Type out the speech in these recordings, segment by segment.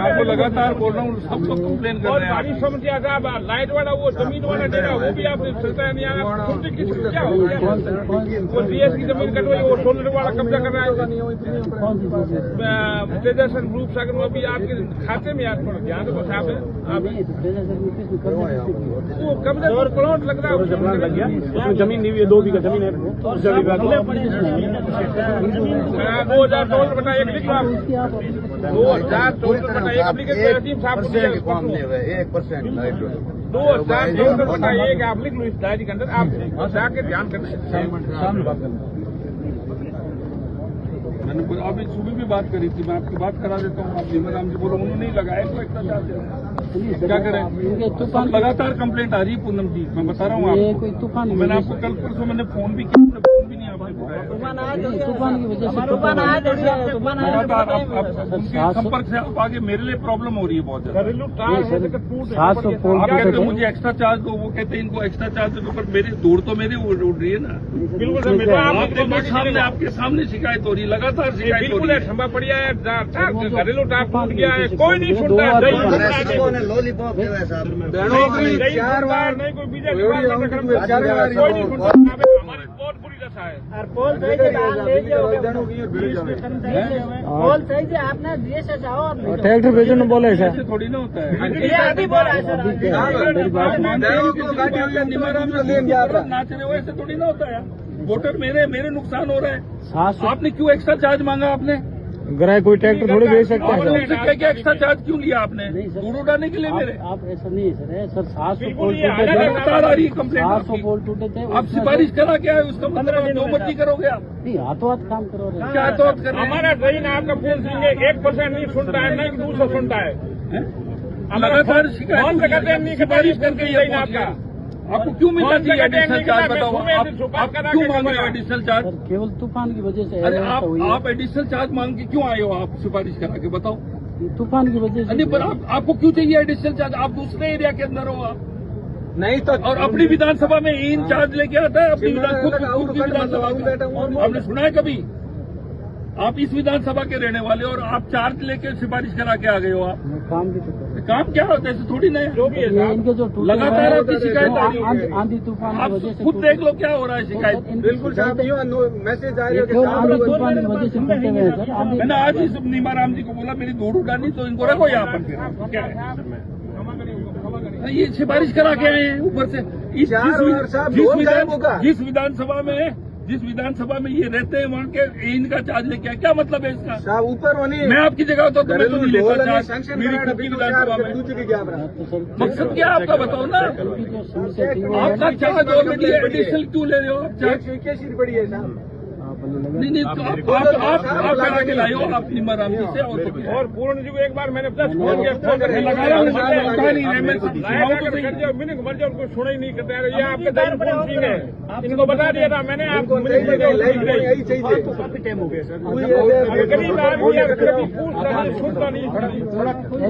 आपको लगातार बोल रहा हूँ, सब लोग कंप्लेन कर रहे हैं। बारिश समझिए साहब, लाइट वाला वो जमीन वाला डेरा वो भी आपने सरकार नहीं आया, क्या हो गया? वो डीएस की जमीन कटवाई, वो सोलर वाला कब्जा कर रहा है। तेजस्वी ग्रुप सागर में अभी आपके खाते में याद पड़ गया तो साहब वो कब्जा प्लॉट लग रहा है, जमीन नहीं हुई, 2 बीघा जमीन है। 2014/1 लिख रहा 2014/1 लिखे 2014/1 आप लिख लो इस डायरी के अंदर, आप जाके ध्यान करना। मैंने अभी सुबह भी बात करी थी, मैं आपकी बात करा देता हूँ। आप निमराम जी बोलो, उन्होंने नहीं लगाया तो एक्स्ट्रा चार्ज क्या करें? लगातार कंप्लेंट आ रही है पूनम जी, मैं बता रहा हूँ आपको। मैंने आपको कल परसों मैंने फोन भी किया, फोन भी नहीं आपने संपर्क से आप आगे, मेरे लिए प्रॉब्लम हो रही है बहुत ज्यादा। आप कहते हो मुझे एक्स्ट्रा चार्ज दो, वो कहते हैं इनको एक्स्ट्रा चार्ज दो, पर मेरी दूर तो मेरी उड़ रही है ना। बिल्कुल सामने आपके सामने शिकायत हो रही है, लगातार शिकायत हो रही है। ठंबा पड़िया है, घरेलू टाप टूट गया है, कोई नहीं सुनता है। लॉलीपॉप जो है साहब, नहीं कोई बीजेपी कोई नहीं सुनता। हमारी बहुत बुरी दशा है। ट्रैक्टर भेजो न बोले सर, ऐसे थोड़ी ना होता है। नाच रहे हो ऐसे थोड़ी ना होता है। वोटर मेरे नुकसान हो रहा है। आपने क्यों एक्स्ट्रा चार्ज मांगा? आपने ग्राहक कोई ट्रैक्टर थोड़ी भेज सकता है। क्या एक्स्ट्रा चार्ज क्यों लिया आपने? दूर उड़ाने के लिए मेरे? आप ऐसा नहीं है सर, 700 पोल लगातार आ रही है कंप्लेंट। 700 पोल टूटे थे। आप सिफारिश करा क्या है? उसका मतलब जो मर्जी करोगे आप? नहीं, हाथों हाथ काम करो। क्या हाथों हाथ कर रहे हैं? हमारा ट्रेन आपका फोन सुनिए 1% नहीं सुनता है, नहीं दूसरा सुनता है। लगातार शिकायत सिफारिश करके ये आपका आपको क्यों मिलना चाहिए एडिशनल चार्ज? बताओ आप क्यों मांग रहे हो एडिशनल चार्ज? केवल तूफान की वजह से। अरे आप एडिशनल चार्ज मांग के क्यों आए हो? आप सिफारिश करा के बताओ। तूफान की वजह से। नहीं, पर आपको क्यों चाहिए एडिशनल चार्ज? आप दूसरे एरिया के अंदर हो आप नहीं तो, और अपनी विधानसभा में इन चार्ज लेके आता है। अपनी विधानसभा आपने सुना है कभी? आप इस विधानसभा के रहने वाले और आप चार्ज लेके सिफारिश करा के आ गए हो। आप काम भी तो काम क्या होता है? ऐसे थोड़ी ना है। जो भी है इनके जो लगातार आपकी शिकायत आ रही है। आंधी तूफान की आप वजह से खुद देख लो क्या हो रहा है शिकायत। बिल्कुल साहब, मैसेज आ रही है आंधी तूफान की वजह से टूटे हुए हैं सर। मैंने आज इस निमाराम जी को बोला मेरी दूर उड़ानी, तो इनको रखो यहाँ पर। फिर क्या है? ये सिफारिश करा के आए हैं ऊपर से। जिस विधानसभा में ये रहते हैं वहाँ के इनका चार्ज लेके आए, क्या मतलब है इसका? साहब ऊपर होनी, मैं आपकी जगह होता तो मैं तो नहीं लेता चार्ज मेरी खुद की विधानसभा में। मकसद क्या है आपका? बताओ ना। आपका चार्ज ऑलरेडी एडिशनल क्यों ले रहे हो आप चार्ज? पड़ी है साहब। नहीं तो आप करा के लाए हो आप निमाराम जी से। और पूर्ण जी को एक बार मैंने प्लस फोन करके लगाया, उठा नहीं रहे। मैं मर जाओ, उनको सुना ही नहीं करते। ये आपके दारू फोन सिंह है, इनको बता दिया था मैंने। आपको यही चाहिए, काफी टाइम हो गया सर। गरीब आदमी है, कभी पूछता नहीं, सुनता नहीं।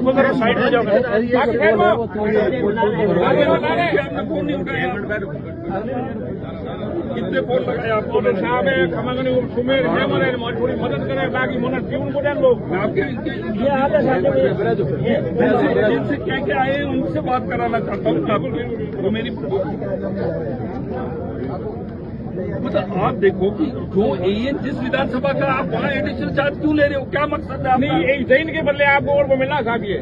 थोड़ा साइड हो जाओ। फोन नहीं उठाया, कितने फोन लगाए आपको? साहब है खमागनी सुमेर है, मैंने थोड़ी मदद करे बाकी मन क्यों को जान लोग आपके जिनसे क्या आए उनसे बात कराना चाहता हूँ। तो मेरी मतलब आप देखो कि जो एएन जिस विधानसभा का आप वहाँ एडिशनल चार्ज क्यों ले रहे हो? क्या मकसद है? नहीं, जैन के बदले आपको और को मिलना साहब। ये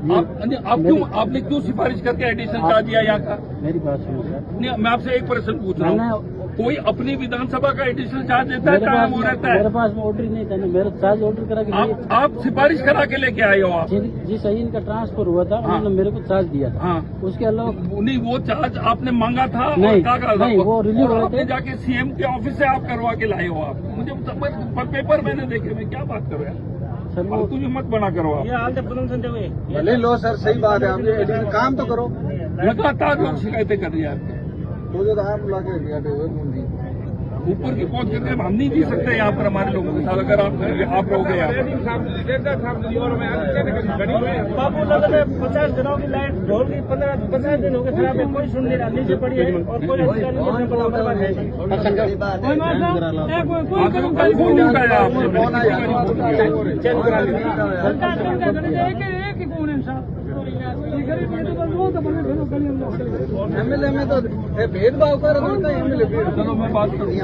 आपने क्यों सिफारिश करके एडिशनल चार्ज दिया यहाँ का? मेरी बात सुनो सर। नहीं, मैं आपसे एक प्रश्न पूछ रहा हूँ, कोई अपनी विधानसभा का एडिशनल चार्ज देता है? कहाँ वो रहता है? मेरे पास ऑर्डर नहीं था ना, मेरा चार्ज ऑर्डर करा के आप सिफारिश करा के लेके आए हो? आप जिस इनका ट्रांसफर हुआ था उन्होंने मेरे को चार्ज दिया था। हाँ, उसके अलावा नहीं, वो चार्ज आपने मांगा था? नहीं, वो रिलीव हुआ था। जाके सीएम के ऑफिस से आप करवा के लाए हो? आप मुझे पेपर मैंने देखे, मैं क्या बात करो यार? फालतू जो मत बना करो आप। ले लो सर, सही बात है। आप काम तो करो। लगातार लोग शिकायतें कर रही है आपके। तो जो आप ला के ऊपर की पहुंच करके हम नहीं जी सकते यहाँ पर हमारे लोगों के साथ अगर आप रहोगे यहाँ पर। बाबू लोगों ने 50 दिनों की लाइट ढोल की 50 दिन हो गए खराब है, कोई सुन नहीं रहा, नीचे पड़ी है और कोई अधिकारी नहीं है। फोन नहीं उठाया आपने, एमएलए में तो भेदभाव कर रहा था, एमएलए चलो मैं बात करूँ।